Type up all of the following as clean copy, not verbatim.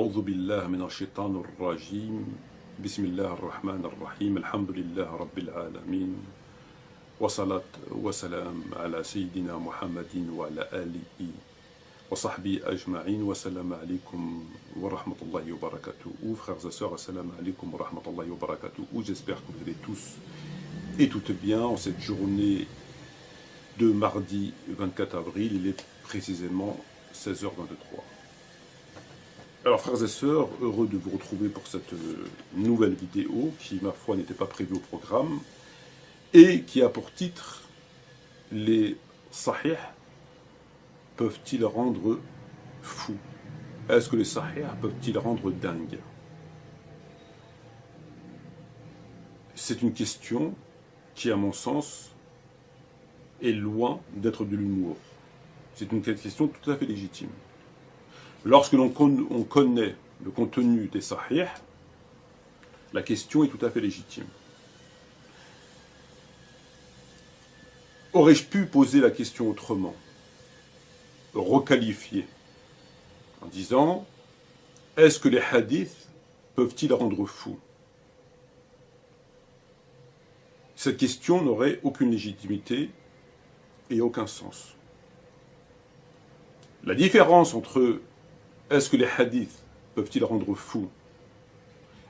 أعوذ بالله من الشيطان الرجيم بسم الله الرحمن الرحيم الحمد لله رب العالمين وصلاة وسلام على سيدنا محمد وعلى آله وصحبه أجمعين والسلام عليكم ورحمة الله وبركاته. Frères et sœurs, assalamu alaikum wa rahmatullahi wa barakatuh. J'espère que vous allez tous et toutes bien en cette journée de mardi 24 avril. Il est précisément 16h23. Alors frères et sœurs, heureux de vous retrouver pour cette nouvelle vidéo qui, ma foi, n'était pas prévue au programme et qui a pour titre « Les sahih peuvent-ils rendre fou ?» Est-ce que les sahih peuvent-ils rendre dingue? C'est une question qui, à mon sens, est loin d'être de l'humour. C'est une question tout à fait légitime. Lorsque l'on connaît le contenu des sahih, la question est tout à fait légitime. Aurais-je pu poser la question autrement, requalifier, en disant « Est-ce que les hadiths peuvent-ils rendre fou ?» Cette question n'aurait aucune légitimité et aucun sens. La différence entre est-ce que les hadiths peuvent-ils rendre fou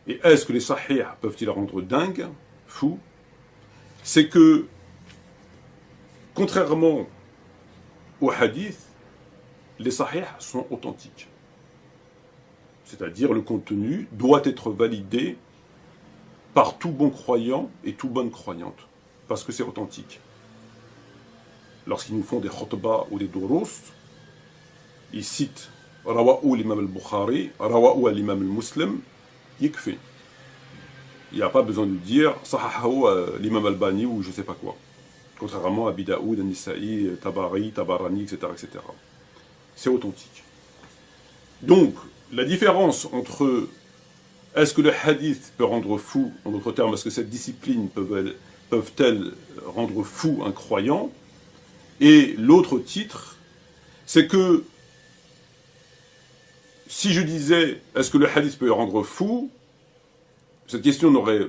et est-ce que les sahih peuvent-ils rendre dingue, fou, c'est que, contrairement aux hadiths, les sahih sont authentiques. C'est-à-dire le contenu doit être validé par tout bon croyant et toute bonne croyante, parce que c'est authentique. Lorsqu'ils nous font des khutbah ou des durus, ils citent Rawa'u l'imam al-Bukhari, Rawa'u l'imam al-Muslim, yikfi. Il n'y a pas besoin de dire Sahahahu l'imam al-Bani ou je ne sais pas quoi. Contrairement à Abi Daoud, An-Nisa'i, Tabari, Tabarani, etc. etc. C'est authentique. Donc, la différence entre est-ce que le hadith peut rendre fou, en d'autres termes, est-ce que cette discipline peuvent-elles rendre fou un croyant, et l'autre titre, c'est que si je disais est-ce que le hadith peut rendre fou, cette question n'aurait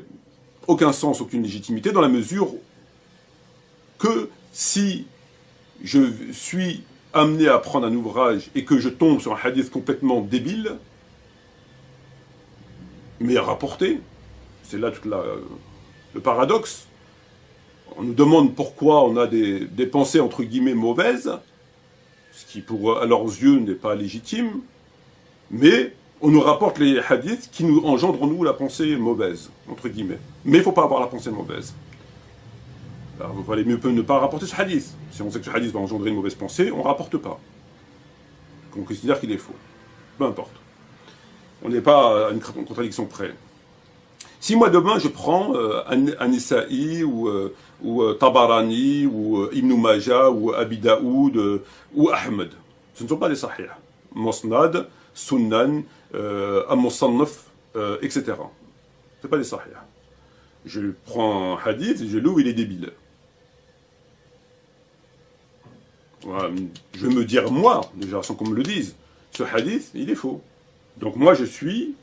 aucun sens, aucune légitimité, dans la mesure que si je suis amené à prendre un ouvrage et que je tombe sur un hadith complètement débile, mais rapporté, c'est là tout le paradoxe. On nous demande pourquoi on a des pensées entre guillemets mauvaises, ce qui pour à leurs yeux n'est pas légitime, mais on nous rapporte les hadiths qui nous engendrent en nous la pensée mauvaise, entre guillemets. Mais il ne faut pas avoir la pensée mauvaise. Alors, il valait mieux ne pas rapporter ce hadith. Si on sait que ce hadith va engendrer une mauvaise pensée, on ne rapporte pas. On considère qu'il est faux. Peu importe. On n'est pas à une contradiction près. Si moi demain je prends An-Nisa'i ou Tabarani ou Ibn Majah ou Abi Daoud ou Ahmed, ce ne sont pas des sahih. Musnad, Sunnan, Al-Musannaf, etc. Ce ne sont pas des sahih. Je prends un hadith et je loue, il est débile. Voilà. Je vais me dire, moi, déjà, sans qu'on me le dise, ce hadith, il est faux. Donc moi, je suis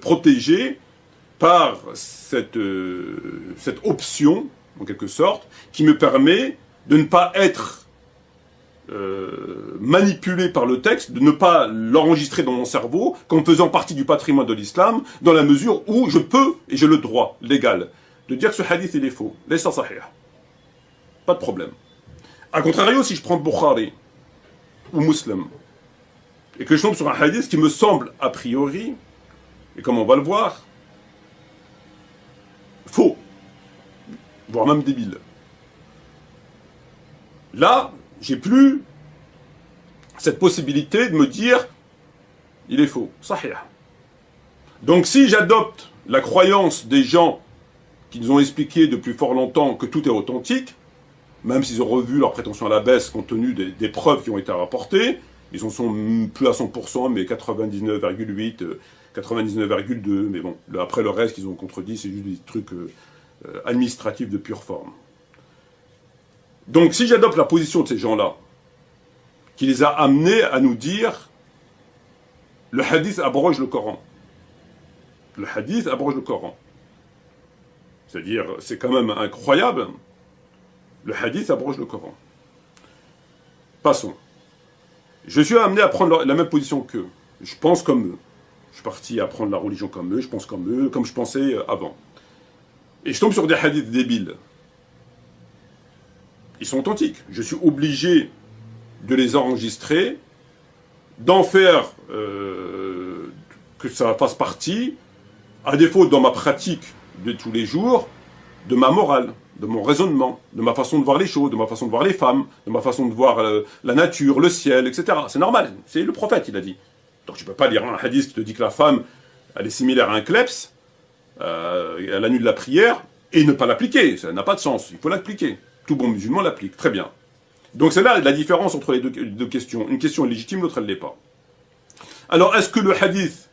protégé par cette option, en quelque sorte, qui me permet de ne pas être manipulé par le texte, de ne pas l'enregistrer dans mon cerveau comme faisant partie du patrimoine de l'islam, dans la mesure où je peux, et j'ai le droit légal, de dire que ce hadith il est faux. Laysa sahih. Pas de problème. A contrario, si je prends Bukhari ou Muslim, et que je tombe sur un hadith qui me semble a priori, et comme on va le voir, faux, voire même débile. Là, j'ai plus cette possibilité de me dire il est faux, sahih. Donc si j'adopte la croyance des gens qui nous ont expliqué depuis fort longtemps que tout est authentique, même s'ils ont revu leur prétention à la baisse compte tenu des preuves qui ont été rapportées, ils en sont plus à 100%, mais 99,8, 99,2, mais bon, après le reste qu'ils ont contredit, c'est juste des trucs administratifs de pure forme. Donc si j'adopte la position de ces gens-là, qui les a amenés à nous dire Le hadith abroge le Coran. Le hadith abroge le Coran. C'est-à-dire, c'est quand même incroyable. Le hadith abroge le Coran. Passons. Je suis amené à prendre la même position qu'eux. Je pense comme eux. Je suis parti à prendre la religion comme eux, je pense comme eux, comme je pensais avant. Et je tombe sur des hadiths débiles. Ils sont authentiques. Je suis obligé de les enregistrer, d'en faire que ça fasse partie, à défaut dans ma pratique de tous les jours, de ma morale, de mon raisonnement, de ma façon de voir les choses, de ma façon de voir les femmes, de ma façon de voir la nature, le ciel, etc. C'est normal, c'est le prophète, il a dit. Donc tu ne peux pas lire un hadith qui te dit que la femme, elle est similaire à un kleps, elle annule la prière, et ne pas l'appliquer. Ça n'a pas de sens, il faut l'appliquer. Tout bon musulman l'applique, très bien. Donc c'est là la différence entre les deux questions. Une question est légitime, l'autre elle ne l'est pas. Alors est-ce que le hadith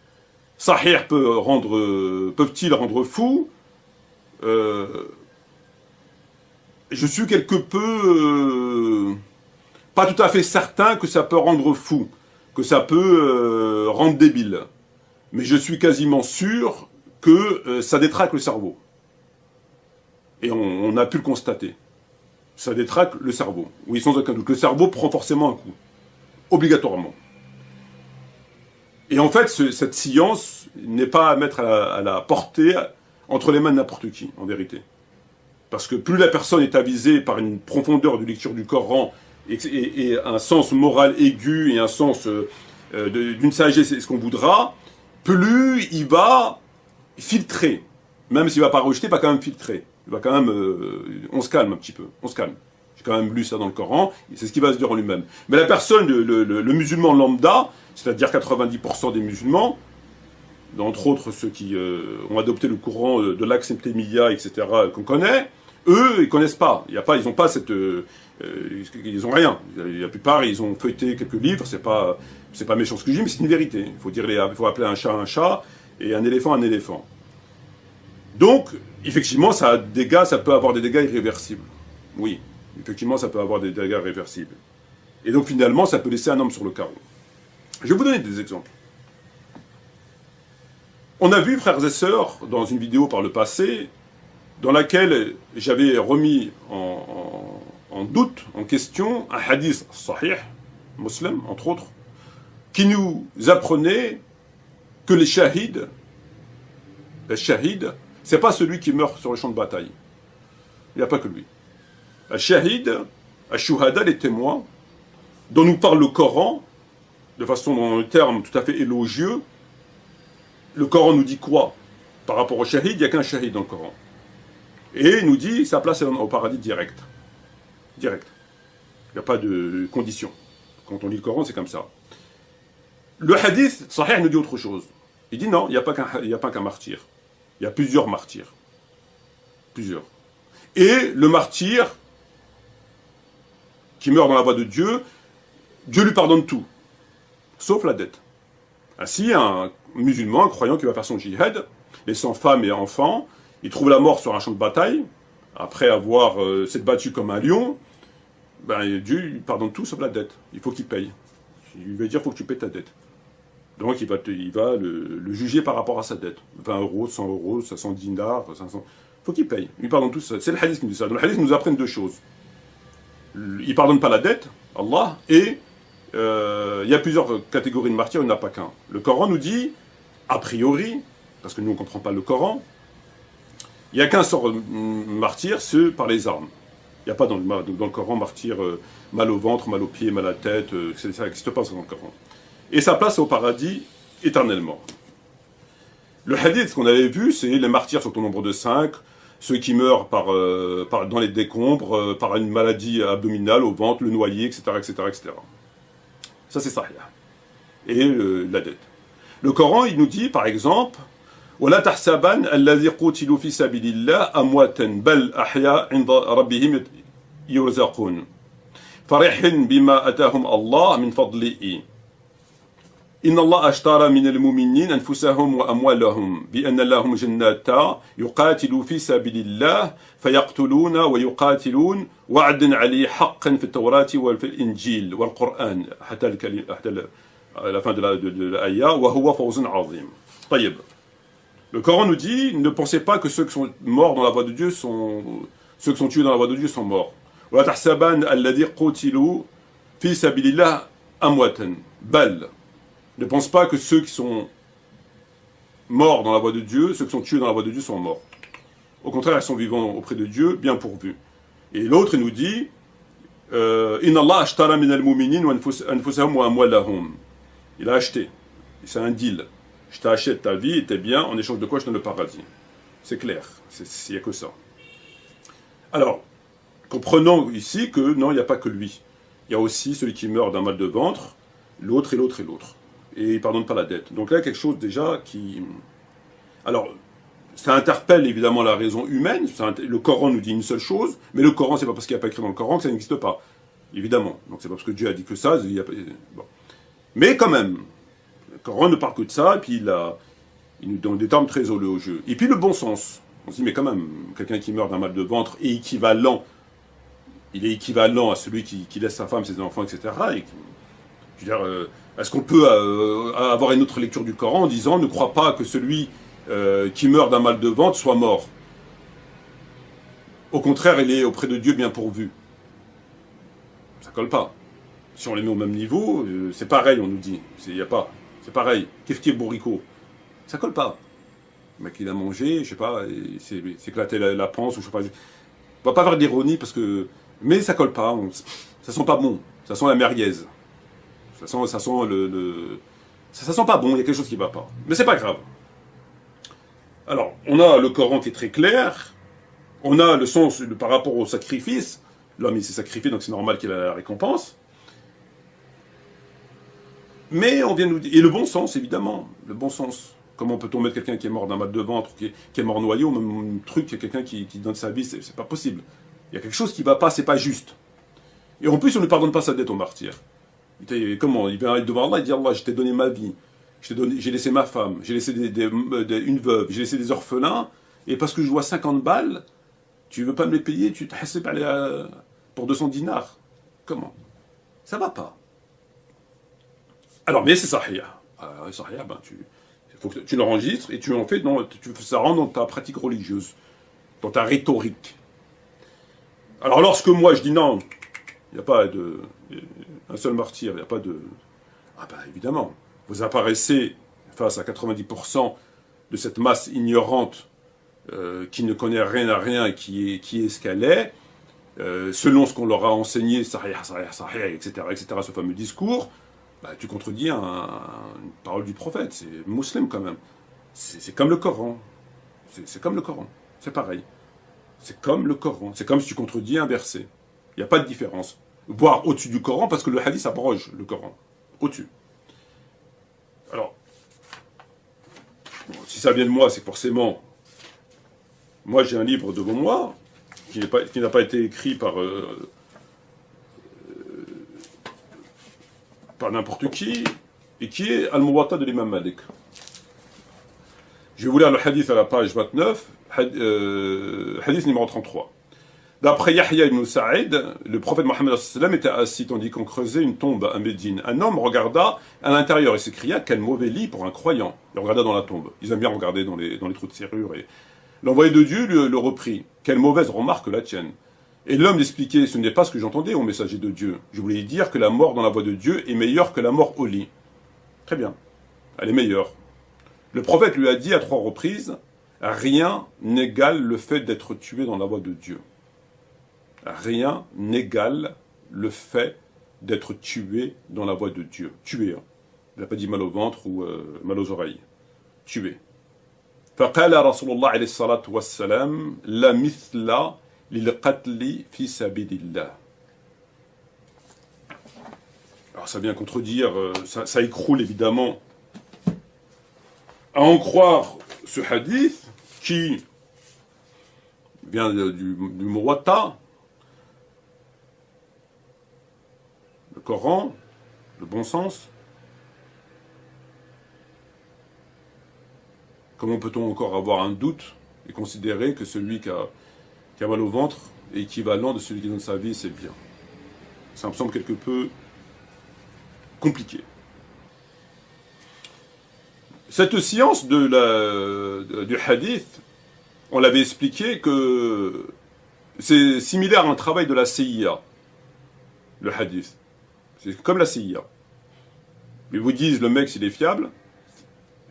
sahih peuvent-ils rendre fou? Je suis quelque peu pas tout à fait certain que ça peut rendre fou, que ça peut rendre débile. Mais je suis quasiment sûr que ça détraque le cerveau. Et on a pu le constater. Ça détraque le cerveau. Oui, sans aucun doute. Le cerveau prend forcément un coup. Obligatoirement. Et en fait, cette science n'est pas à mettre à la portée entre les mains de n'importe qui, en vérité. Parce que plus la personne est avisée par une profondeur de lecture du Coran et un sens moral aigu et un sens d'une sagesse, c'est ce qu'on voudra, plus il va filtrer. Même s'il ne va pas rejeter, il va quand même filtrer. Il va quand même... on se calme un petit peu. On se calme. J'ai quand même lu ça dans le Coran. C'est ce qu'il va se dire en lui-même. Mais la personne, le musulman lambda, c'est-à-dire 90% des musulmans, entre autres ceux qui ont adopté le courant de l'Aqs-Temimiyya, etc., qu'on connaît, eux, ils connaissent pas. Ils n'ont pas cette... ils ont rien. La plupart, ils ont feuilleté quelques livres. C'est pas méchant ce que je dis, mais c'est une vérité. Il faut appeler un chat et un éléphant un éléphant. Donc, effectivement, ça peut avoir des dégâts irréversibles. Oui, effectivement, ça peut avoir des dégâts irréversibles. Et donc, finalement, ça peut laisser un homme sur le carreau. Je vais vous donner des exemples. On a vu, frères et sœurs, dans une vidéo par le passé, dans laquelle j'avais remis en doute, en question, un hadith sahih, musulman, entre autres, qui nous apprenait que les shahids, c'est pas celui qui meurt sur le champ de bataille. Il n'y a pas que lui. Le shahid, le shuhada, les témoins, dont nous parle le Coran, de façon dans le terme tout à fait élogieux. Le Coran nous dit quoi? Par rapport au shahid, il n'y a qu'un shahid dans le Coran. Et il nous dit sa place est au paradis direct. Direct. Il n'y a pas de condition. Quand on lit le Coran, c'est comme ça. Le hadith, sahih, nous dit autre chose. Il dit non, il n'y a pas qu'un martyr. Il y a plusieurs martyrs. Plusieurs. Et le martyr qui meurt dans la voie de Dieu, Dieu lui pardonne tout, sauf la dette. Ainsi, un musulman, un croyant qui va faire son djihad, laissant femme et enfants, il trouve la mort sur un champ de bataille, après avoir s'être battu comme un lion, ben, Dieu lui pardonne tout sauf la dette. Il faut qu'il paye. Il va dire, il faut que tu payes ta dette. Donc il va le juger par rapport à sa dette. 20 euros, 100 euros, 500 dinars, 500... Il faut qu'il paye. Il pardonne tout ça. C'est le hadith qui nous dit ça. Donc, le hadith nous apprend deux choses. Il ne pardonne pas la dette, Allah, et il y a plusieurs catégories de martyrs, il n'y en a pas qu'un. Le Coran nous dit, a priori, parce que nous on ne comprend pas le Coran, il n'y a qu'un sort martyr, c'est par les armes. Il n'y a pas dans le Coran martyr mal au ventre, mal aux pieds, mal à la tête, ça n'existe pas dans le Coran. Et sa place au paradis éternellement. Le hadith qu'on avait vu, c'est les martyrs sont au nombre de 5, ceux qui meurent dans les décombres, par une maladie abdominale, au ventre, le noyer, etc. etc., etc. Ça c'est sahih. Et la dette. Le Coran, il nous dit, par exemple, وَلَا تَحْسَبَنَّ الَّذِي قُتِلُوا فِي سَبِيلِ اللَّهِ أَمْوَاتًا بَلْ أَحْيَاءٌ عِنْدَ رَبِّهِمْ يُرْزَقُونَ فَرِحٍ بِمَا أَتَاهُمْ اللَّهُ مِنْ فَضْلِهِ إن الله اشترى من المؤمنين أنفسهم وأموالهم بأن لهم جنات يقاتلوا في سبيل الله فيقتلون ويقاتلون وعدا عليه حقا في التوراة وفي الإنجيل والقرآن حتى à la fin de l'ayah, wa huwa fawzun azim. Tayyib. Le Coran nous dit, ne pensez pas que ceux qui sont morts dans la voie de Dieu ceux qui sont tués dans la voie de Dieu sont morts. Wa tahsaban alladhi qutilu fi sabilillah amwatan. Bal. Ne pense pas que ceux qui sont morts dans la voie de Dieu, ceux qui sont tués dans la voie de Dieu sont morts. Au contraire, ils sont vivants auprès de Dieu, bien pourvus. Et l'autre, il nous dit, Inna Allah ashtara min al-mu'minin wa anfusahum wa amwalahum. Il a acheté. C'est un deal. Je t'achète ta vie et tes biens, en échange de quoi je donne le paradis. C'est clair. Il n'y a que ça. Alors, comprenons ici que non, il n'y a pas que lui. Il y a aussi celui qui meurt d'un mal de ventre, l'autre et l'autre et l'autre. Et il ne pardonne pas la dette. Donc là, quelque chose déjà qui... Alors, ça interpelle évidemment la raison humaine. Le Coran nous dit une seule chose, mais le Coran, c'est pas parce qu'il n'y a pas écrit dans le Coran que ça n'existe pas. Évidemment. Donc c'est pas parce que Dieu a dit que ça. Bon. Mais quand même, le Coran ne parle que de ça, et puis il nous donne des termes très élogieux. Et puis le bon sens. On se dit, mais quand même, quelqu'un qui meurt d'un mal de ventre est équivalent. Il est équivalent à celui qui laisse sa femme, ses enfants, etc. Et, je veux dire, est-ce qu'on peut avoir une autre lecture du Coran en disant, ne crois pas que celui qui meurt d'un mal de ventre soit mort. Au contraire, il est auprès de Dieu bien pourvu. Ça colle pas. Si on les met au même niveau, c'est pareil, on nous dit. Y a pas. C'est pareil. Keftier bourricot. Ça colle pas. Le mec, il a mangé, je sais pas, il s'est éclaté la panse, ou je sais pas. On va pas faire d'ironie parce que. Mais ça colle pas. Ça sent pas bon. Ça sent la merguez. Ça sent ça sent pas bon. Il y a quelque chose qui va pas. Mais c'est pas grave. Alors, on a le Coran qui est très clair. On a le sens par rapport au sacrifice. L'homme, il s'est sacrifié, donc c'est normal qu'il ait la récompense. Mais on vient nous dire... Et le bon sens, évidemment. Le bon sens. Comment peut-on mettre quelqu'un qui est mort d'un mal de ventre, qui est mort noyé, ou même un truc, quelqu'un qui donne sa vie, c'est pas possible. Il y a quelque chose qui va pas, c'est pas juste. Et en plus, on ne pardonne pas sa dette au martyr. Comment? Il vient devant Allah et dit, Allah, je t'ai donné ma vie. J'ai laissé ma femme, j'ai laissé une veuve, j'ai laissé des orphelins, et parce que je dois 50 balles, tu veux pas me les payer, tu t'as aller pour 200 dinars. Comment? Ça va pas. Alors, mais c'est sahih. Sahih, ben faut que tu l'enregistres et tu en fais, ça rentre dans ta pratique religieuse, dans ta rhétorique. Alors, lorsque moi je dis non, il n'y a pas un seul martyr, il n'y a pas de... Ah ben évidemment. Vous apparaissez face à 90% de cette masse ignorante qui ne connaît rien à rien et qui est ce qu'elle est, selon ce qu'on leur a enseigné, etc., ce fameux discours, bah, tu contredis une parole du prophète. C'est musulman quand même. C'est comme le Coran. C'est comme le Coran. C'est pareil. C'est comme le Coran. C'est comme si tu contredis un verset. Il n'y a pas de différence. Voire au-dessus du Coran, parce que le hadith abroge le Coran. Au-dessus. Alors, bon, si ça vient de moi, c'est forcément... Moi, j'ai un livre devant moi, qui n'a pas été écrit par n'importe qui, et qui est Al-Muwatta de l'imam Malik. Je vais vous lire le hadith à la page 29, hadith numéro 33. D'après Yahya ibn Sa'id, le prophète Mohammed était assis tandis qu'on creusait une tombe à Médine. Un homme regarda à l'intérieur et s'écria, quel mauvais lit pour un croyant. Il regarda dans la tombe. Ils aiment bien regarder dans les trous de serrure. Et l'envoyé de Dieu le reprit. Quelle mauvaise remarque la tienne. Et l'homme l'expliquait, ce n'est pas ce que j'entendais au messager de Dieu. Je voulais dire que la mort dans la voie de Dieu est meilleure que la mort au lit. Très bien. Elle est meilleure. Le prophète lui a dit à 3 reprises, rien n'égale le fait d'être tué dans la voie de Dieu. Rien n'égale le fait d'être tué dans la voie de Dieu. Tué. Hein. Il n'a pas dit mal au ventre ou mal aux oreilles. Tué. فقال رسول الله عليه الصلاة والسلام لا مثل للقتل في سبيل الله. Alors ça vient contredire, ça écroule évidemment à en croire ce hadith qui vient du Muwatta, le Coran, le bon sens. Comment peut-on encore avoir un doute et considérer que celui qui a mal au ventre est équivalent de celui qui donne sa vie, c'est bien? Ça me semble quelque peu compliqué. Cette science du hadith, on l'avait expliqué que c'est similaire à un travail de la CIA, le hadith. C'est comme la CIA. Ils vous disent le mec s'il est fiable,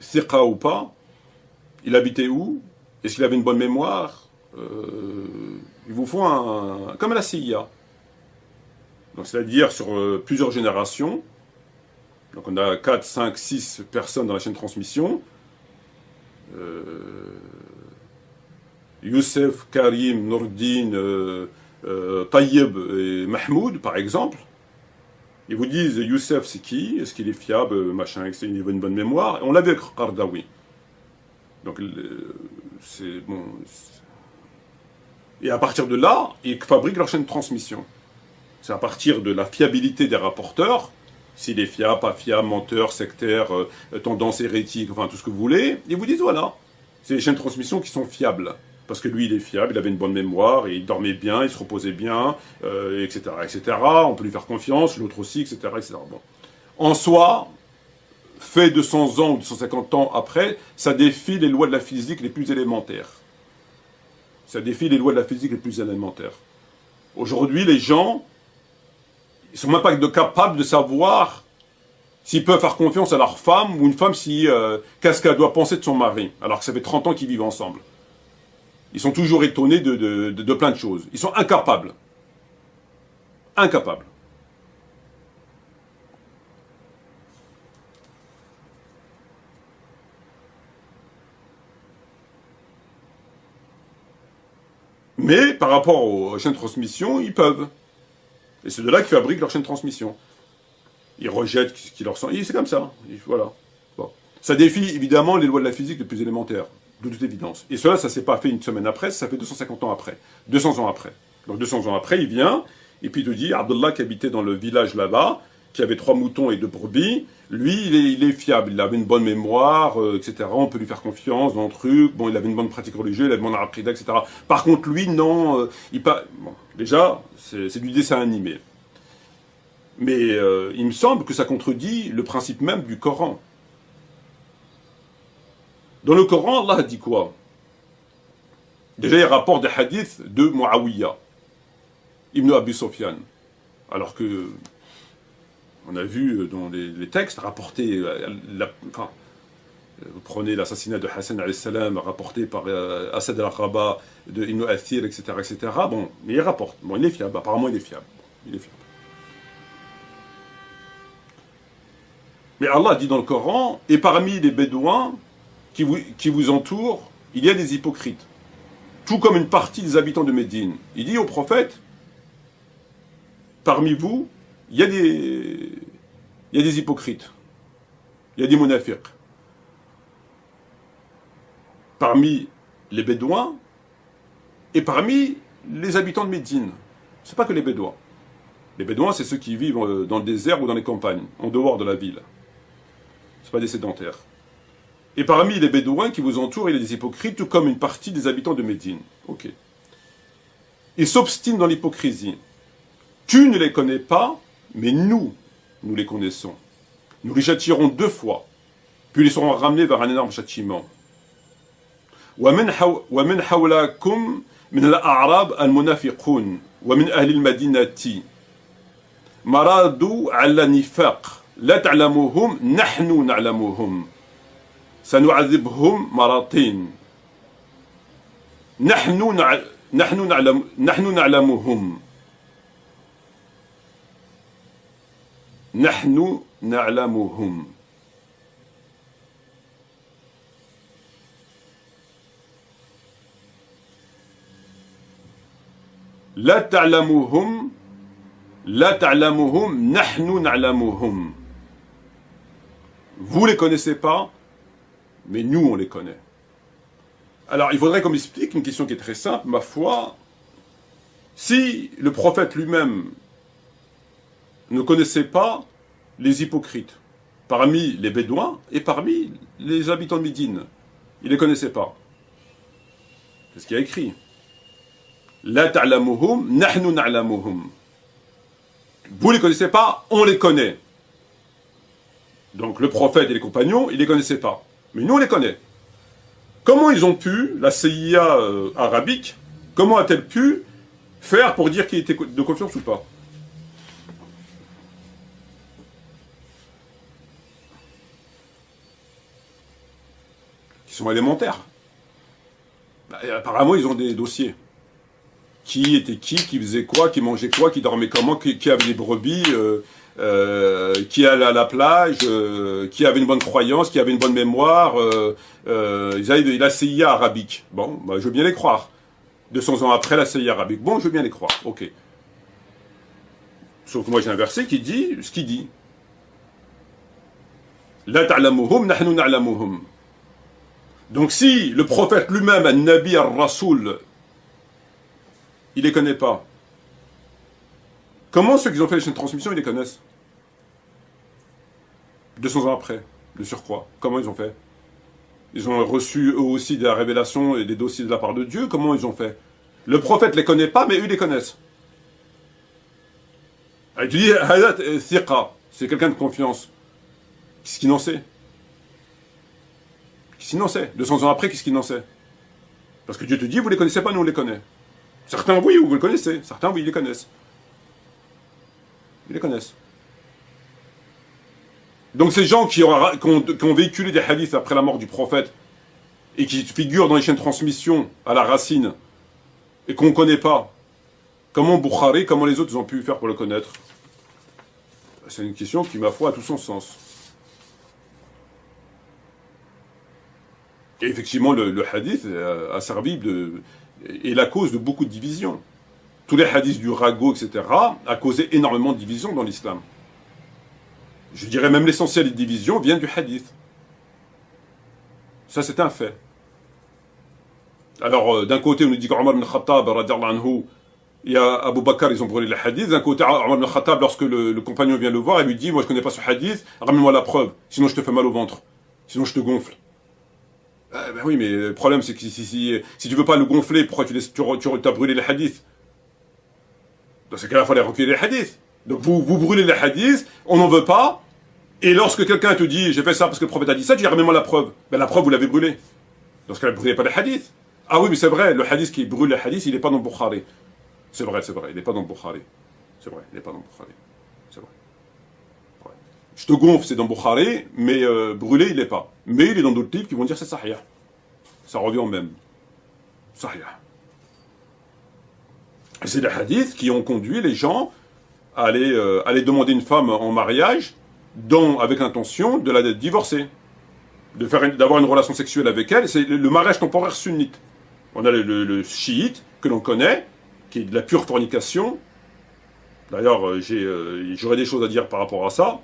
thiqa ou pas, il habitait où, est-ce qu'il avait une bonne mémoire, ils vous font comme la CIA. Donc c'est-à-dire sur plusieurs générations, donc on a 4, 5, 6 personnes dans la chaîne de transmission, Youssef, Karim, Nourdine, Tayyib et Mahmoud par exemple. Ils vous disent Youssef c'est qui, est-ce qu'il est fiable, machin, est-ce qu'il a une bonne mémoire. Et on l'avait avec Qardawi. Donc c'est bon. Et à partir de là, ils fabriquent leur chaîne de transmission. C'est à partir de la fiabilité des rapporteurs, s'il est fiable, pas fiable, menteur, sectaire, tendance hérétique, enfin tout ce que vous voulez, ils vous disent voilà, c'est les chaînes de transmission qui sont fiables. Parce que lui, il est fiable, il avait une bonne mémoire, et il dormait bien, il se reposait bien, etc., etc. On peut lui faire confiance, l'autre aussi, etc., etc. Bon. En soi, fait 200 ans ou 250 ans après, ça défie les lois de la physique les plus élémentaires. Ça défie les lois de la physique les plus élémentaires. Aujourd'hui, les gens, ils sont même pas capables de savoir s'ils peuvent faire confiance à leur femme, ou une femme, qu'est-ce qu'elle doit penser de son mari, alors que ça fait 30 ans qu'ils vivent ensemble. Ils sont toujours étonnés de plein de choses. Ils sont incapables. Incapables. Mais par rapport aux chaînes de transmission, ils peuvent. Et c'est de là qu'ils fabriquent leur chaîne de transmission. Ils rejettent ce qui leur semble. C'est comme ça. Voilà. Bon. Ça défie évidemment les lois de la physique les plus élémentaires. De toute évidence. Et cela, ça s'est pas fait une semaine après, ça fait 250 ans après. 200 ans après. Donc 200 ans après, il vient, et puis il te dit, Abdullah qui habitait dans le village là-bas, qui avait 3 moutons et 2 brebis, lui, il est fiable, il avait une bonne mémoire, etc. On peut lui faire confiance dans le truc, bon, il avait une bonne pratique religieuse, il avait une bonne aqidah, etc. Par contre, lui, non, bon, déjà, c'est du dessin animé. Mais il me semble que ça contredit le principe même du Coran. Dans le Coran, Allah a dit quoi? Déjà, il rapporte des hadiths de Muawiyah, Ibn Abi Sufyan. Alors que, on a vu dans les textes rapportés, vous prenez l'assassinat de Hassan alayhi salam, rapporté par Asad al-Aqaba, de Ibn Athir, etc., etc. Bon, mais il rapporte. Bon, il est fiable. Apparemment, il est fiable. Il est fiable. Mais Allah dit dans le Coran, et parmi les Bédouins, qui vous entourent, il y a des hypocrites. Tout comme une partie des habitants de Médine. Il dit au prophète, parmi vous, il y a des hypocrites. Il y a des munafiqs. Parmi les Bédouins et parmi les habitants de Médine. C'est pas que les Bédouins. Les Bédouins, c'est ceux qui vivent dans le désert ou dans les campagnes, en dehors de la ville. C'est pas des sédentaires. Et parmi les Bédouins qui vous entourent, il y a des hypocrites, tout comme une partie des habitants de Médine. Ok. Ils s'obstinent dans l'hypocrisie. Tu ne les connais pas, mais nous les connaissons. Nous les châtierons 2 fois, puis ils seront ramenés vers un énorme châtiment. ومن حولكم من الأعراب المنافقون ومن أهل المدينة مرادوا على نفاق لا تعلموهم نحن نعلمهم سنعذبهم مرتين نحن نعلمهم نحن نعلمهم لا تعلموهم نحن نعلمهم. Vous les connaissez pas, mais nous on les connaît. Alors il faudrait qu'on m'explique une question qui est très simple, ma foi. Si le prophète lui-même ne connaissait pas les hypocrites, parmi les Bédouins et parmi les habitants de Médine, il ne les connaissait pas. C'est ce qu'il y a écrit. La ta'lamuhum, nahnu na'lamuhum. Vous les connaissez pas, on les connaît. Donc le prophète et les compagnons, ils les connaissaient pas. Mais nous, on les connaît. Comment ils ont pu, la CIA arabique, comment a-t-elle pu faire pour dire qu'il était de confiance ou pas? Qui sont élémentaires. Bah, apparemment, ils ont des dossiers. Qui était qui faisait quoi, qui mangeait quoi, qui dormait comment, qui avait des brebis, qui allait à la plage, qui avait une bonne croyance, qui avait une bonne mémoire. Ils avaient de la CIA arabique. Bon, bah, je veux bien les croire. 200 ans après, la CIA arabique. Bon, je veux bien les croire. Ok. Sauf que moi, j'ai un verset qui dit ce qu'il dit. La ta'lamuhum, nahnu na'lamuhum. Donc si le prophète lui-même, al-Nabi al-Rasoul, il les connaît pas, comment ceux qui ont fait les chaînes de transmission, ils les connaissent 200 ans après, le surcroît. Comment ils ont fait? Ils ont reçu eux aussi de la révélation et des dossiers de la part de Dieu. Comment ils ont fait? Le prophète les connaît pas, mais eux les connaissent. Et tu dis, Hayat Thiqa, c'est quelqu'un de confiance. Qu'est-ce qu'il en sait? Qu'est-ce qu'il en sait? 200 ans après, qu'est-ce qu'il en sait? Parce que Dieu te dit, vous les connaissez pas, nous on les connaît. Certains oui, vous le connaissez. Certains oui, ils les connaissent. Ils les connaissent. Donc ces gens qui ont véhiculé des hadiths après la mort du prophète et qui figurent dans les chaînes de transmission à la racine et qu'on ne connaît pas, comment Bukhari, comment les autres ont pu faire pour le connaître? C'est une question qui, ma foi, a tout son sens. Et effectivement, le hadith a servi est la cause de beaucoup de divisions. Tous les hadiths du ragot, etc., a causé énormément de divisions dans l'islam. Je dirais même l'essentiel des divisions vient du hadith. Ça, c'est un fait. Alors, d'un côté, on nous dit qu'Omar ibn Khattab, radiallahu anhu, il y a Abu Bakr, ils ont brûlé le hadith. D'un côté, Omar ibn Khattab, lorsque le compagnon vient le voir, il lui dit, moi je connais pas ce hadith, ramène-moi la preuve, sinon je te fais mal au ventre, sinon je te gonfle. Ben oui, mais le problème, c'est que si tu veux pas le gonfler, pourquoi tu as brûlé les hadiths? Dans ce cas-là, il fallait recueillir les hadiths. Donc vous brûlez les hadiths, on n'en veut pas, et lorsque quelqu'un te dit, j'ai fait ça parce que le prophète a dit ça, tu dis, ramène-moi la preuve. Ben la preuve, vous l'avez brûlée. Dans ce cas-là, vous ne brûlez pas les hadiths. Ah oui, mais c'est vrai, le hadith qui brûle les hadiths, il n'est pas dans le Bukhari. C'est vrai, il n'est pas dans le Bukhari. C'est vrai, il n'est pas dans le Bukhari. C'est vrai. Ouais. Je te gonfle, c'est dans le Bukhari, mais brûlé, il n'est pas. Mais il est dans d'autres livres qui vont dire c'est sahih. Ça revient au même. Sahih. Et c'est les hadiths qui ont conduit les gens à aller demander une femme en mariage avec l'intention de la divorcer. D'avoir une relation sexuelle avec elle. C'est le mariage temporaire sunnite. On a le chiite, que l'on connaît, qui est de la pure fornication. D'ailleurs, j'aurais des choses à dire par rapport à ça,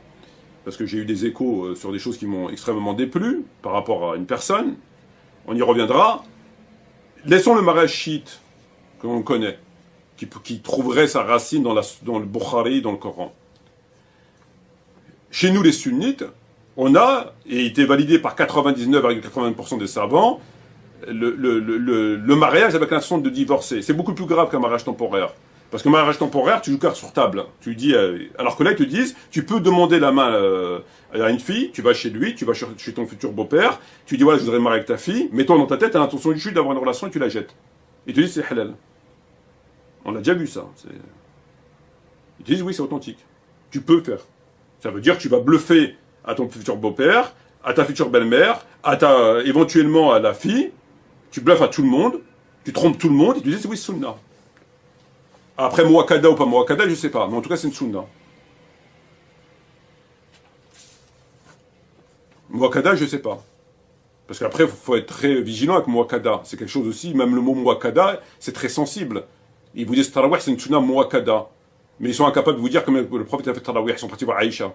parce que j'ai eu des échos sur des choses qui m'ont extrêmement déplu par rapport à une personne. On y reviendra. Laissons le mariage chiite, que l'on connaît, qui trouverait sa racine dans le Bukhari, dans le Coran. Chez nous, les sunnites, on a, et il était validé par 99,80% des savants, le mariage avec l'intention de divorcer. C'est beaucoup plus grave qu'un mariage temporaire. Parce que mariage temporaire, tu joues carte sur table. Tu dis, alors que là, ils te disent, tu peux demander la main à une fille, tu vas chez lui, tu vas chez ton futur beau-père, tu dis, voilà, je voudrais me marier avec ta fille, mais toi, dans ta tête, tu as l'intention juste d'avoir une relation et tu la jettes. Ils te disent, c'est halal. On a déjà vu ça. Ils te disent, oui, c'est authentique. Tu peux faire. Ça veut dire que tu vas bluffer à ton futur beau-père, à ta future belle-mère, éventuellement à la fille, tu bluffes à tout le monde, tu trompes tout le monde, et tu dis, oui, c'est sunna. Après, muakada ou pas muakada, je sais pas, mais en tout cas, c'est une sunna. Muakada, je sais pas. Parce qu'après, il faut être très vigilant avec muakada. C'est quelque chose aussi, même le mot muakada, c'est très sensible. Ils vous disent tarawih, c'est une sunna muakada. Mais ils sont incapables de vous dire comment le prophète a fait tarawih. Ils sont partis voir Aïcha.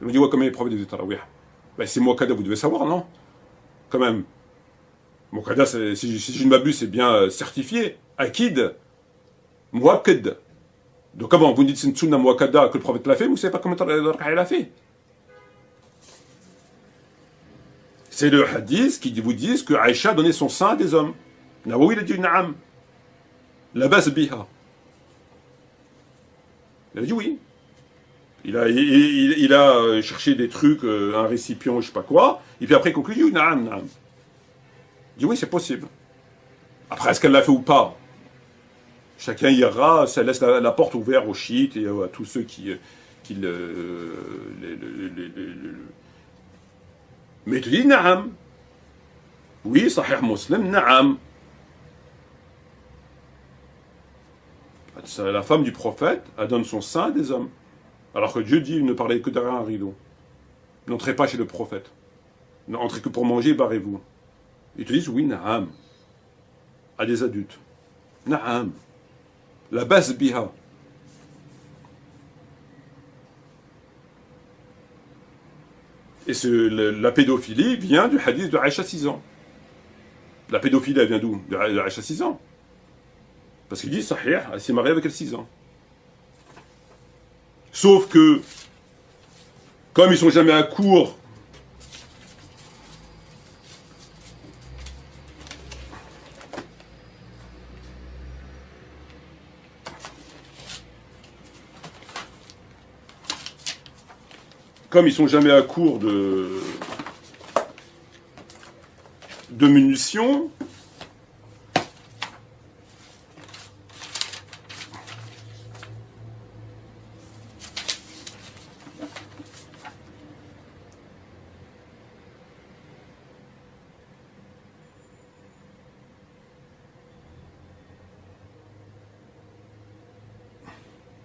Ils vous disent, ouais, comment le prophète a fait tarawih? Ben, c'est muakada, vous devez savoir, non? Quand même. Muakada, si je ne m'abuse, c'est bien certifié. Akid. Muakad. Donc comment vous dites c'est une sunna muakada que le prophète l'a fait, vous ne savez pas comment il l'a fait. C'est le hadith qui vous dit que Aïcha donnait son sein à des hommes. Nawawi il a dit na'am. La bas biha. Il a dit oui. Il a cherché des trucs, un récipient, je sais pas quoi, et puis après il conclut, naam, naam. Il dit oui, c'est possible. Après, est-ce qu'elle l'a fait ou pas? Chacun ira, ça laisse la porte ouverte aux chiites et à tous ceux qui mais tu dis naam. Oui, Sahih Muslim, naam. La femme du prophète, elle donne son sein à des hommes. Alors que Dieu dit, il ne parlait que derrière un rideau. N'entrez pas chez le prophète. N'entrez que pour manger, barrez-vous. Ils te disent, oui, naam. À des adultes. Naam. La bas biha. Et la pédophilie vient du hadith de Aïcha 6 ans. La pédophilie, elle vient d'où? De Aïcha 6 ans. Parce qu'il dit, Sahih, elle s'est mariée avec elle 6 ans. Sauf que, comme ils sont jamais à court, de munitions,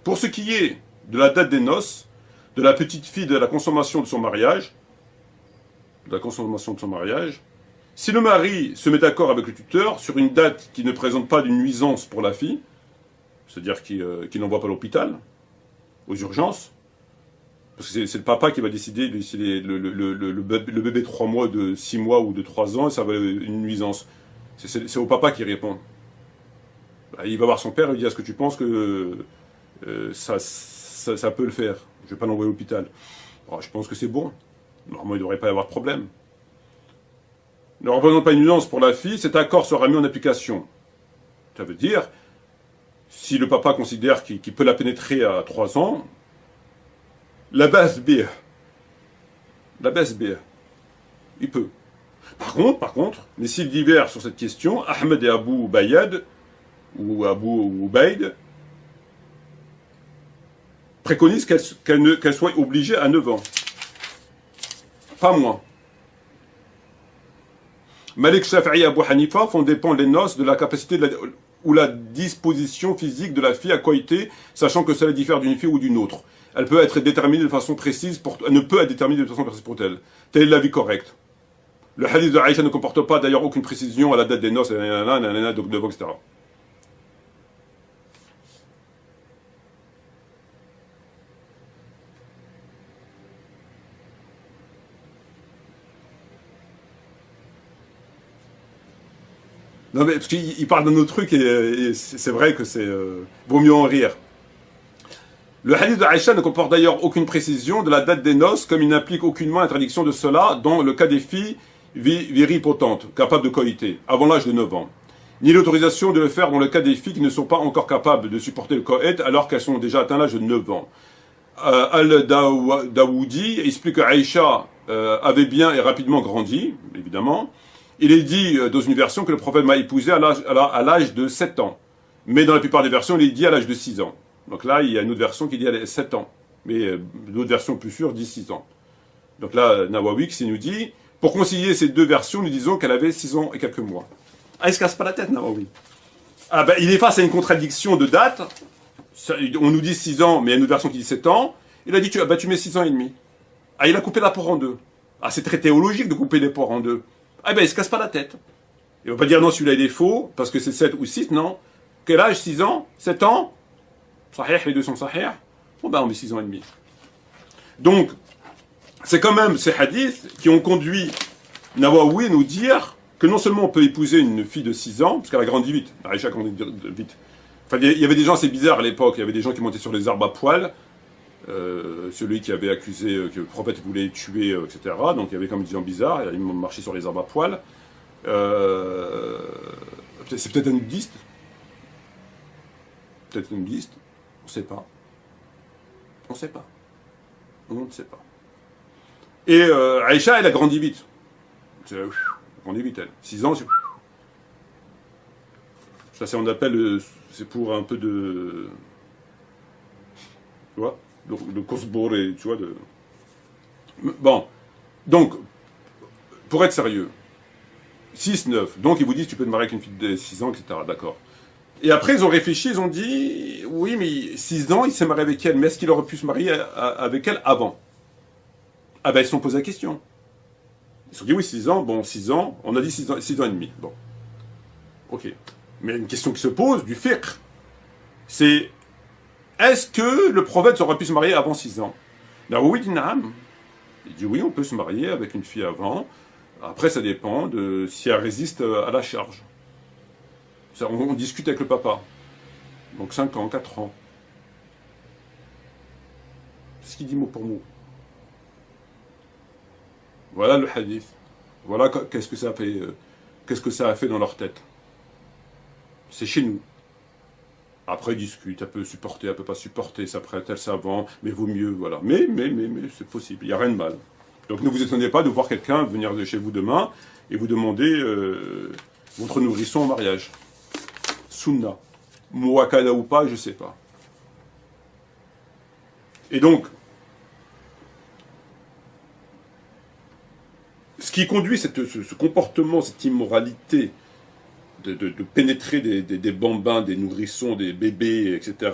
pour ce qui est de la date des noces, de la petite fille de la consommation de son mariage, si le mari se met d'accord avec le tuteur sur une date qui ne présente pas d'une nuisance pour la fille, c'est-à-dire qu'il n'envoie pas à l'hôpital, aux urgences, parce que c'est le papa qui va décider si le bébé de 3 mois, de 6 mois ou de 3 ans, ça va être une nuisance. C'est au papa qui répond. Il va voir son père et lui dit, est-ce que tu penses que ça peut le faire? Je ne vais pas l'envoyer à l'hôpital. Je pense que c'est bon. Normalement, il ne devrait pas y avoir de problème. Ne représentant pas une nuisance pour la fille, cet accord sera mis en application. Ça veut dire, si le papa considère qu'il peut la pénétrer à 3 ans, la baisse B. Il peut. Par contre, mais s'ils divergent sur cette question, Ahmed et Abu Bayad, ou Abu Ubaid, préconisent qu'elle soit obligée à 9 ans. Pas moins. Malik Shafi'i et Abu Hanifa font dépendre les noces de la capacité ou la disposition physique de la fille à coïter, sachant que cela diffère d'une fille ou d'une autre. Elle peut être déterminée de façon précise elle ne peut être déterminée de façon précise pour elle. Telle est l'avis correct. Le hadith de Aïcha ne comporte pas d'ailleurs aucune précision à la date des noces, etc. Non mais parce qu'il parle d'un autre truc et c'est vrai que c'est vaut mieux en rire. Le hadith de Aïcha ne comporte d'ailleurs aucune précision de la date des noces, comme il n'implique aucunement interdiction de cela dans le cas des filles viripotentes, capables de coïter, avant l'âge de 9 ans. Ni l'autorisation de le faire dans le cas des filles qui ne sont pas encore capables de supporter le coït alors qu'elles sont déjà atteint l'âge de 9 ans. Al-Dawoudi explique que Aïcha avait bien et rapidement grandi, évidemment. Il est dit dans une version que le prophète m'a épousé à l'âge de 7 ans. Mais dans la plupart des versions, il est dit à l'âge de 6 ans. Donc là, il y a une autre version qui dit à 7 ans. Mais d'autres versions plus sûres disent 6 ans. Donc là, Nawawi, qui nous dit, pour concilier ces deux versions, nous disons qu'elle avait 6 ans et quelques mois. Ah, il se casse pas la tête, Nawawi. Ah ben, il est face à une contradiction de date. On nous dit 6 ans, mais il y a une autre version qui dit 7 ans. Il a dit, tu mets 6 ans et demi. Ah, il a coupé la porc en deux. Ah, c'est très théologique de couper les porcs en deux. Ah ben, il se casse pas la tête. Il va pas dire non, celui-là il est faux, parce que c'est 7 ou 6, non. Quel âge? 6 ans? 7 ans? Sahih, les deux sont sahih. Bon ben, on met 6 ans et demi. Donc, c'est quand même ces hadiths qui ont conduit Nawawi à nous dire que non seulement on peut épouser une fille de 6 ans, parce qu'elle a grandi vite, Aïcha a grandi vite. Enfin, il y avait des gens assez bizarres à l'époque, il y avait des gens qui montaient sur les arbres à poil, celui qui avait accusé que le prophète voulait tuer, etc. Donc il y avait comme des gens bizarres, ils marchaient sur les arbres à poil. C'est peut-être un nudiste. Peut-être un nudiste. On ne sait pas. On ne sait pas. On ne sait pas. Et Aïcha, elle a grandi vite. Elle a grandi vite, elle. 6 ans, c'est... Ça, c'est on appelle... c'est pour un peu de... Tu vois le Kosbor et... Tu vois, de... Bon. Donc, pour être sérieux, 6, 9. Donc, ils vous disent, tu peux te marier avec une fille de 6 ans, etc. D'accord. Et après, ils ont réfléchi, ils ont dit, oui, mais 6 ans, il s'est marié avec elle, mais est-ce qu'il aurait pu se marier avec elle avant? Ah ben, ils se sont posé la question. Ils se sont dit, oui, 6 ans, bon, 6 ans, on a dit 6 ans et demi. Bon. Ok. Mais une question qui se pose, du fiqh, c'est, est-ce que le prophète aurait pu se marier avant 6 ans? Là, oui, dit naam. Il dit, oui, on peut se marier avec une fille avant. Après, ça dépend de si elle résiste à la charge. Ça, on discute avec le papa. Donc 5 ans, 4 ans. C'est ce qu'il dit mot pour mot. Voilà le hadith. Voilà qu'est-ce que ça a fait, qu'est-ce que ça a fait dans leur tête. C'est chez nous. Après, ils discutent, elle peut supporter, elle peut pas supporter, ça prête, elle savant, mais vaut mieux, voilà. Mais, c'est possible, il n'y a rien de mal. Donc ne vous étonnez pas de voir quelqu'un venir de chez vous demain et vous demander votre nourrisson en mariage. Sunna. Mouakada ou pas, je sais pas. Et donc, ce qui conduit ce comportement, cette immoralité de pénétrer des bambins, des nourrissons, des bébés, etc.,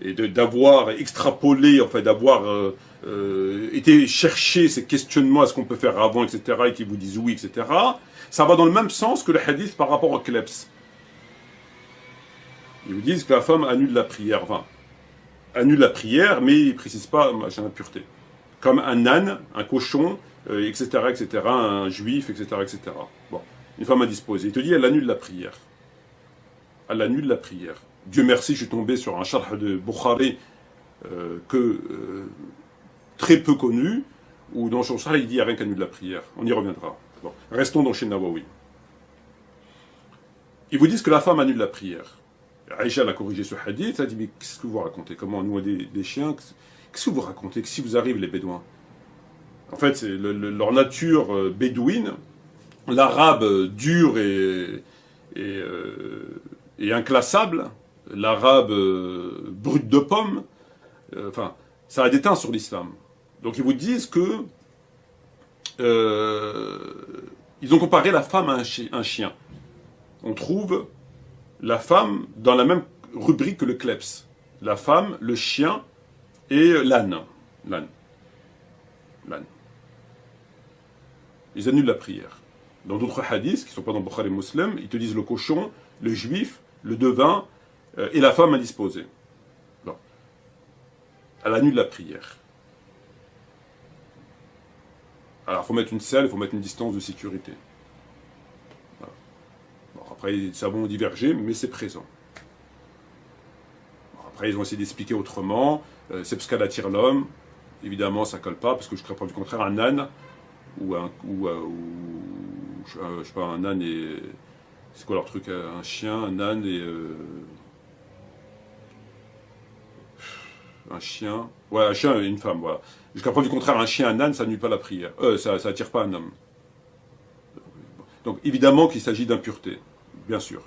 et d'avoir extrapolé, enfin d'avoir été chercher ces questionnements, est-ce qu'on peut faire avant, etc., et qui vous disent oui, etc., ça va dans le même sens que le hadith par rapport au kleps. Ils vous disent que la femme annule la prière, enfin, annule la prière, mais ils ne précisent pas machin impureté. Comme un âne, un cochon, etc., etc., un juif, etc., etc. Bon, une femme indisposée. Il te dit, elle annule la prière. Elle annule la prière. Dieu merci, je suis tombé sur un charh de Bukhari très peu connu, où dans son charh, il dit, il n'y a rien qu'annule la prière. On y reviendra. Bon, restons dans chez Nawawi. Ils vous disent que la femme annule la prière. Aïcha l'a corrigé ce hadith, elle a dit, mais qu'est-ce que vous racontez? Comment nous, des chiens? Qu'est-ce que vous racontez? Que si vous arrivez, les Bédouins? En fait, c'est leur nature bédouine, l'arabe dur et inclassable, l'arabe brut de pomme, enfin, ça a des teintes sur l'islam. Donc ils vous disent que ils ont comparé la femme à un chien. On trouve la femme dans la même rubrique que le kleps. La femme, le chien et l'âne. L'âne. Ils annulent la prière. Dans d'autres hadiths, qui ne sont pas dans Bukhari et Muslim, ils te disent le cochon, le juif, le devin et la femme indisposée. Bon. Elle annule la prière. Alors, il faut mettre une selle, il faut mettre une distance de sécurité. Voilà. Bon, après, les savants ont divergé, mais c'est présent. Bon, après, ils ont essayé d'expliquer autrement. C'est parce qu'elle attire l'homme. Évidemment, ça ne colle pas, parce que je crois du contraire, un âne, je sais pas, un âne et... C'est quoi leur truc? Un chien, un âne et... un chien... Ouais, un chien et une femme, voilà. Jusqu'à preuve du contraire, un chien, un âne, ça n'annule pas la prière. Ça attire pas un homme. Donc, évidemment qu'il s'agit d'impureté, bien sûr.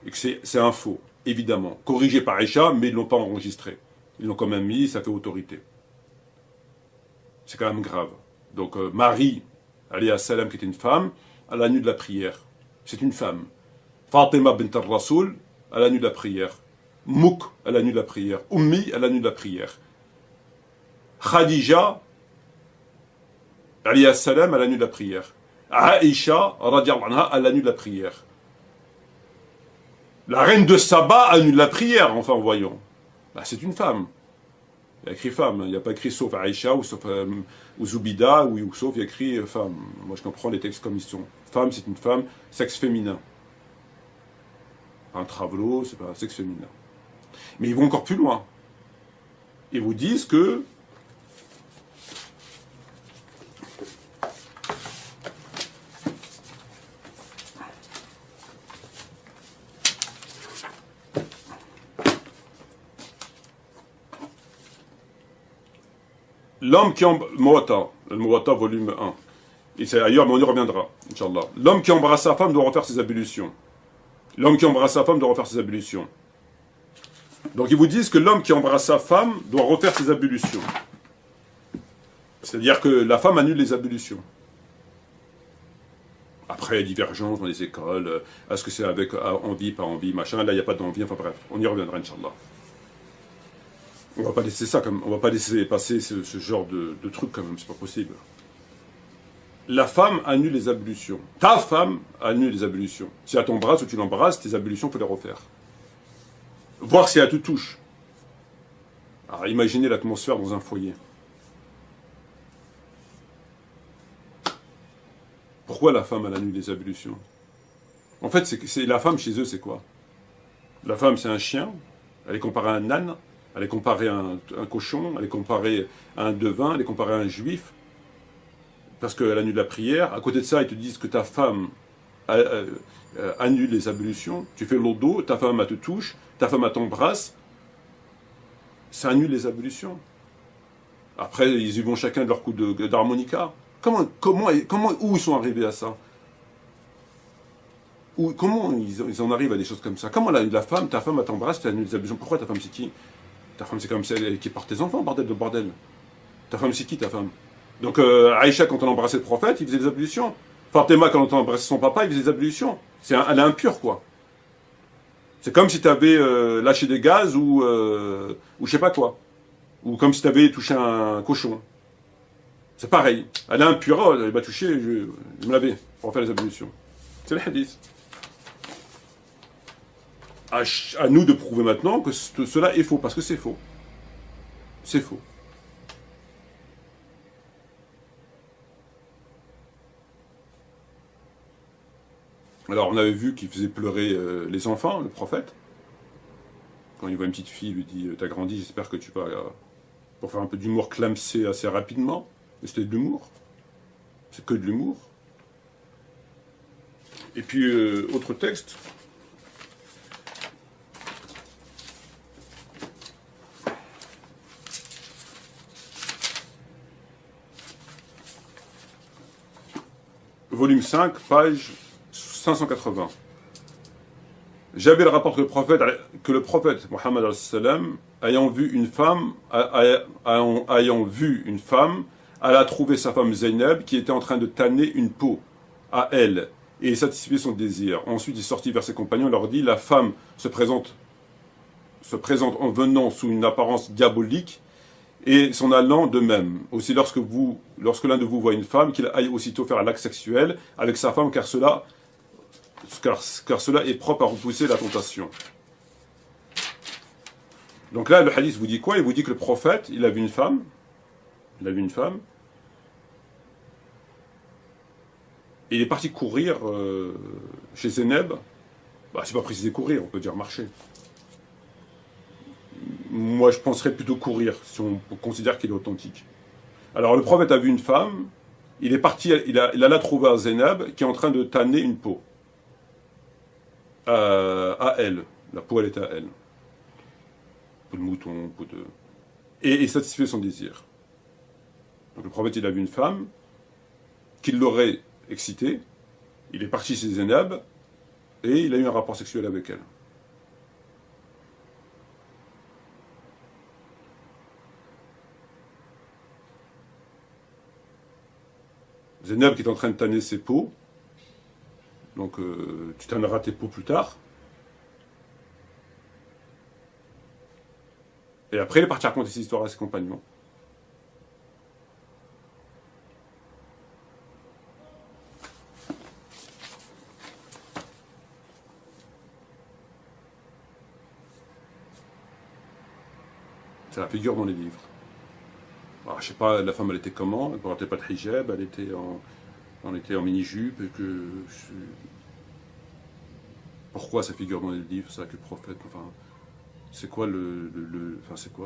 Et que c'est un faux, évidemment. Corrigé par Aïcha, mais ils ne l'ont pas enregistré. Ils l'ont quand même mis, ça fait autorité. C'est quand même grave. Donc, Marie, alayhi salam, qui était une femme, elle annule la prière. C'est une femme. Fatima bint al-Rasoul, elle annule la prière. Mouk, elle annule la prière. Ummi, elle annule la prière. Khadija, alayhi salam, elle annule la prière. Aïcha, radiallahu anha, elle annule la prière. La reine de Saba annule la prière, enfin, voyons. Bah, c'est une femme. Il y a écrit femme, il n'y a pas écrit sauf Aïcha ou sauf ou Zoubida ou sauf, il y a écrit femme. Moi je comprends les textes comme ils sont. Femme, c'est une femme, sexe féminin. Un travelot, c'est pas un sexe féminin. Mais ils vont encore plus loin. Ils vous disent que L'homme qui embrasse... le Muwatta, volume 1. Et c'est ailleurs, mais on y reviendra, Inch'Allah. L'homme qui embrasse sa femme doit refaire ses ablutions. L'homme qui embrasse sa femme doit refaire ses ablutions. Donc ils vous disent que l'homme qui embrasse sa femme doit refaire ses ablutions. C'est-à-dire que la femme annule les ablutions. Après, divergence dans les écoles, est-ce que c'est avec envie, pas envie, machin, là il n'y a pas d'envie, enfin bref, on y reviendra, Inch'Allah. On va pas laisser ça comme, on va pas laisser passer ce genre de truc quand même, c'est pas possible. La femme annule les ablutions. Ta femme annule les ablutions. Si elle t'embrasse ou tu l'embrasses, tes ablutions, il faut les refaire. Voir si elle te touche. Alors imaginez l'atmosphère dans un foyer. Pourquoi la femme elle annule les ablutions? En fait, c'est la femme chez eux, c'est quoi? La femme, c'est un chien. Elle est comparée à un âne. Elle est comparée à un cochon. Elle est comparée à un devin. Elle est comparée à un juif. Parce qu'elle annule la prière. À côté de ça, ils te disent que ta femme annule les ablutions. Tu fais l'odo, ta femme elle te touche, ta femme elle t'embrasse. Ça annule les ablutions. Après, ils y vont chacun de leur coup d'harmonica. Où ils sont arrivés à ça? Comment ils en arrivent à des choses comme ça? Comment la femme, ta femme elle t'embrasse, tu annules les ablutions? Pourquoi ta femme c'est qui? Ta femme c'est comme celle qui porte tes enfants, bordel de bordel. Ta femme c'est qui ta femme? Donc Aïcha, quand on embrassait le prophète, il faisait des ablutions. Fatima, quand on embrassait son papa, il faisait des ablutions. Elle est impure, quoi. C'est comme si tu avais lâché des gaz ou je sais pas quoi. Ou comme si tu avais touché un cochon. C'est pareil. Elle est impure, oh, elle m'a touché, je me lavais pour faire les ablutions. C'est le hadith. À nous de prouver maintenant que cela est faux, parce que c'est faux. C'est faux. Alors on avait vu qu'il faisait pleurer les enfants, le prophète. Quand il voit une petite fille, il lui dit « T'as grandi, j'espère que tu vas... pour faire un peu d'humour clamser assez rapidement. » Mais c'était de l'humour. C'est que de l'humour. Et puis, autre texte. Volume 5, page 580. Jabir rapporte que le prophète Mohammed ayant vu une femme, elle a trouvé sa femme Zaynab qui était en train de tanner une peau à elle et satisfait son désir. Ensuite, il sortit vers ses compagnons et leur dit: la femme se présente en venant sous une apparence diabolique et s'en allant de même. Aussi, lorsque l'un de vous voit une femme, qu'il aille aussitôt faire l'acte sexuel avec sa femme, car cela est propre à repousser la tentation. Donc là, le hadith vous dit quoi? Il vous dit que le prophète, il a vu une femme. Et il est parti courir chez Zeynep. Bah, c'est pas précisé courir, on peut dire marcher. Moi, je penserais plutôt courir, si on considère qu'il est authentique. Alors, le prophète a vu une femme. Il est parti, il alla trouver à Zeynep, qui est en train de tanner une peau. À elle. La peau, elle était à elle. Peau de mouton, peau de... Et satisfait son désir. Donc le prophète, il a vu une femme qui l'aurait excitée. Il est parti chez Zeynep et il a eu un rapport sexuel avec elle. Zeynep qui est en train de tanner ses peaux. Donc tu tanneras tes peaux plus tard. Et après, il est parti raconter cette histoire à ses compagnons. C'est la figure dans les livres. Alors, je sais pas, la femme, elle était comment? Elle ne portait pas de hijab, elle était en mini-jupe. Pourquoi ça figure dans les livres, ça, que le prophète... Enfin, c'est quoi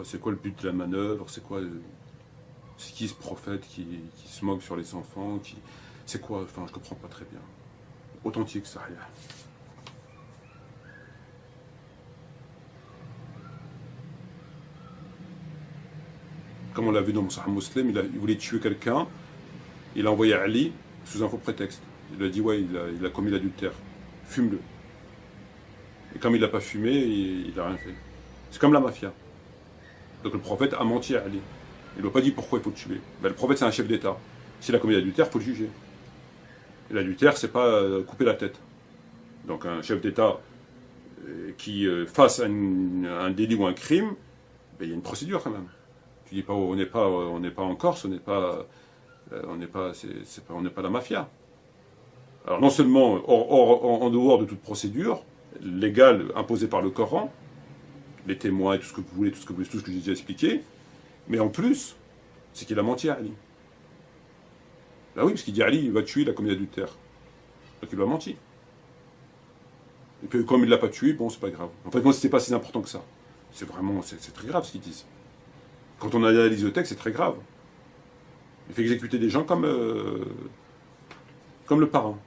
c'est quoi le but de la manœuvre? C'est qui ce prophète qui se moque sur les enfants? C'est quoi? Enfin, je comprends pas très bien. Authentique, ça, rien. Comme on l'a vu dans Sahih Muslim, il voulait tuer quelqu'un, il a envoyé Ali sous un faux prétexte. Il lui a dit, ouais, il a commis l'adultère, fume-le. Et comme il l'a pas fumé, il a rien fait. C'est comme la mafia. Donc le prophète a menti à Ali. Il ne lui a pas dit pourquoi il faut le tuer. Ben, le prophète, c'est un chef d'État. S'il a commis l'adultère, il faut le juger. Et l'adultère, c'est pas couper la tête. Donc un chef d'État qui fasse un délit ou un crime, ben, il y a une procédure quand même. Tu dis pas, on n'est pas en Corse, on n'est pas la mafia. Alors non seulement en dehors de toute procédure légale imposée par le Coran, les témoins et tout ce que vous voulez, tout ce que j'ai déjà expliqué, mais en plus, c'est qu'il a menti à Ali. Là oui, parce qu'il dit Ali, il va tuer, il a commis l'adultère. Donc il lui a menti. Et puis comme il ne l'a pas tué, bon, c'est pas grave. En fait, moi, c'était pas si important que ça. C'est très grave ce qu'ils disent. Quand on analyse le texte, c'est très grave. Il fait exécuter des gens comme le parrain.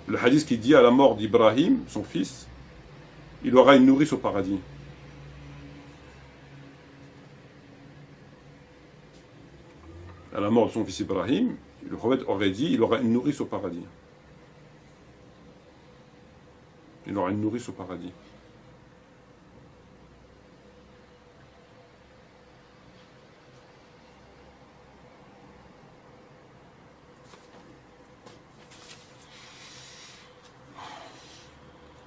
Le hadith qui dit à la mort d'Ibrahim, son fils, il aura une nourrice au paradis. À la mort de son fils Ibrahim, le prophète aurait dit, il aura une nourrice au paradis. Il aura une nourrice au paradis.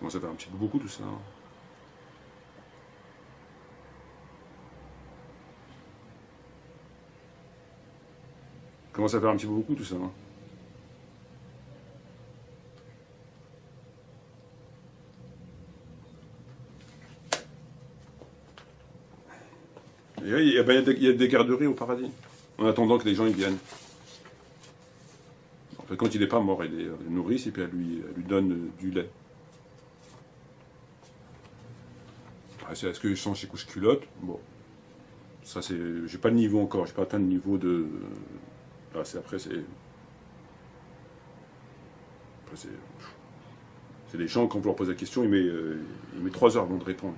Bon, ça fait un petit peu beaucoup tout ça. Commence à faire un petit peu beaucoup tout ça. Et oui, il y a des garderies au paradis, en attendant que les gens y viennent. En fait, quand il n'est pas mort, il est nourrice et puis elle lui donne du lait. Est-ce que je sens chez couche culotte? Bon, ça c'est, j'ai pas le niveau encore, j'ai pas atteint le niveau de. Là, après c'est des gens, quand vous leur posez la question, il met 3 heures avant de répondre.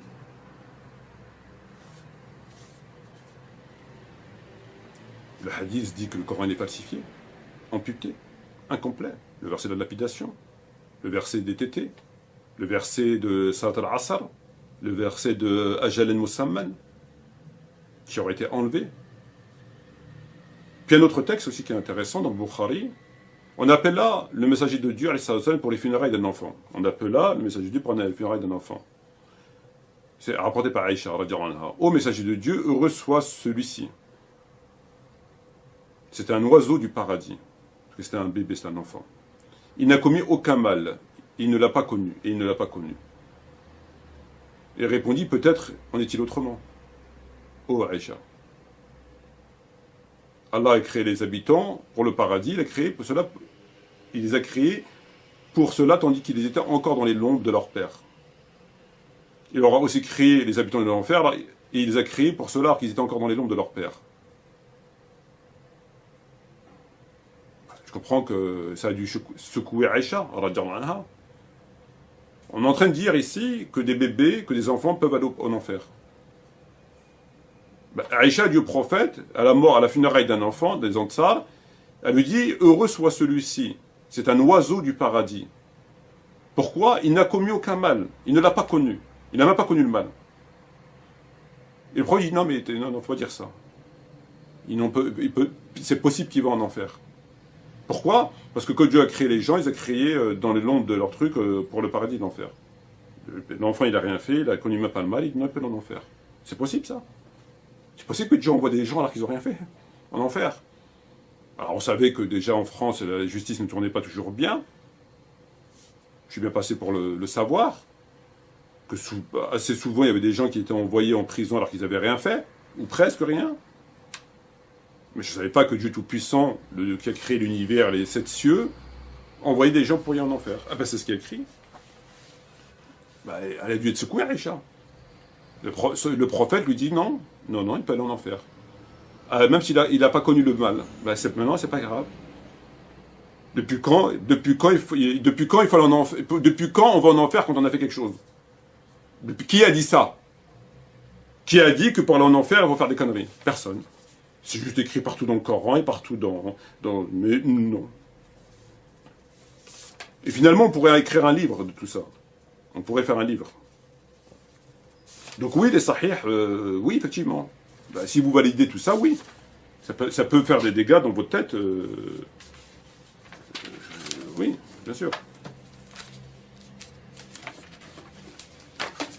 Le hadith dit que le Coran est falsifié, amputé, incomplet. Le verset de la lapidation, le verset des tétés, le verset de Salat al-Asr, le verset de Ajal al-Musamman, qui aurait été enlevé. Puis un autre texte aussi qui est intéressant dans le Bukhari, on appelle là le messager de Dieu pour les funérailles d'un enfant. On appelle là le messager de Dieu pour les funérailles d'un enfant. C'est rapporté par Aïcha, radhiyallahu anha. Ô messager de Dieu, heureux soit celui-ci. C'était un oiseau du paradis. Parce que c'était un bébé, c'était un enfant. Il n'a commis aucun mal. Il ne l'a pas connu. Et il ne l'a pas connu. Il répondit, peut-être en est-il autrement. Ô Aïcha. Allah a créé les habitants pour le paradis, il les a créés pour cela tandis qu'ils étaient encore dans les lombres de leur père. Il aura aussi créé les habitants de l'enfer et il les a créés pour cela alors qu'ils étaient encore dans les lombres de leur père. Je comprends que ça a dû secouer Aïcha, radhiyallahu anha. On est en train de dire ici que des bébés, que des enfants peuvent aller en enfer. Aïcha dit au prophète, à la mort, à la funéraille d'un enfant, des Ansar, elle lui dit, heureux soit celui-ci, c'est un oiseau du paradis. Pourquoi? Il n'a commis aucun mal, il ne l'a pas connu, il n'a même pas connu le mal. Et le prophète dit, non, mais non, faut pas dire ça. C'est possible qu'il va en enfer. Pourquoi? Parce que quand Dieu a créé les gens, il les a créés dans les lombres de leur truc pour le paradis et l'enfer. L'enfant, il n'a rien fait, il n'a connu même pas le mal, il peut en enfer. C'est possible ça? C'est possible que Dieu envoie des gens alors qu'ils n'ont rien fait, en enfer. Alors on savait que déjà en France, la justice ne tournait pas toujours bien. Je suis bien passé pour le savoir. Que assez souvent, il y avait des gens qui étaient envoyés en prison alors qu'ils n'avaient rien fait, ou presque rien. Mais je ne savais pas que Dieu Tout-Puissant, qui a créé l'univers, les 7 cieux, envoyait des gens pour y en enfer. Ah ben c'est ce qu'il a écrit. Elle a dû être secouée, Aïcha. Le prophète lui dit non, il peut aller en enfer. Même s'il n'a pas connu le mal. Maintenant, c'est pas grave. Depuis quand on va en enfer quand on a fait quelque chose? Qui a dit ça? Qui a dit que pour aller en enfer, ils vont faire des conneries? Personne. C'est juste écrit partout dans le Coran et partout Mais non. Et finalement, on pourrait écrire un livre de tout ça. On pourrait faire un livre. Donc oui, les sahih, oui, effectivement. Bah, si vous validez tout ça, oui. Ça peut faire des dégâts dans votre tête. Oui, bien sûr.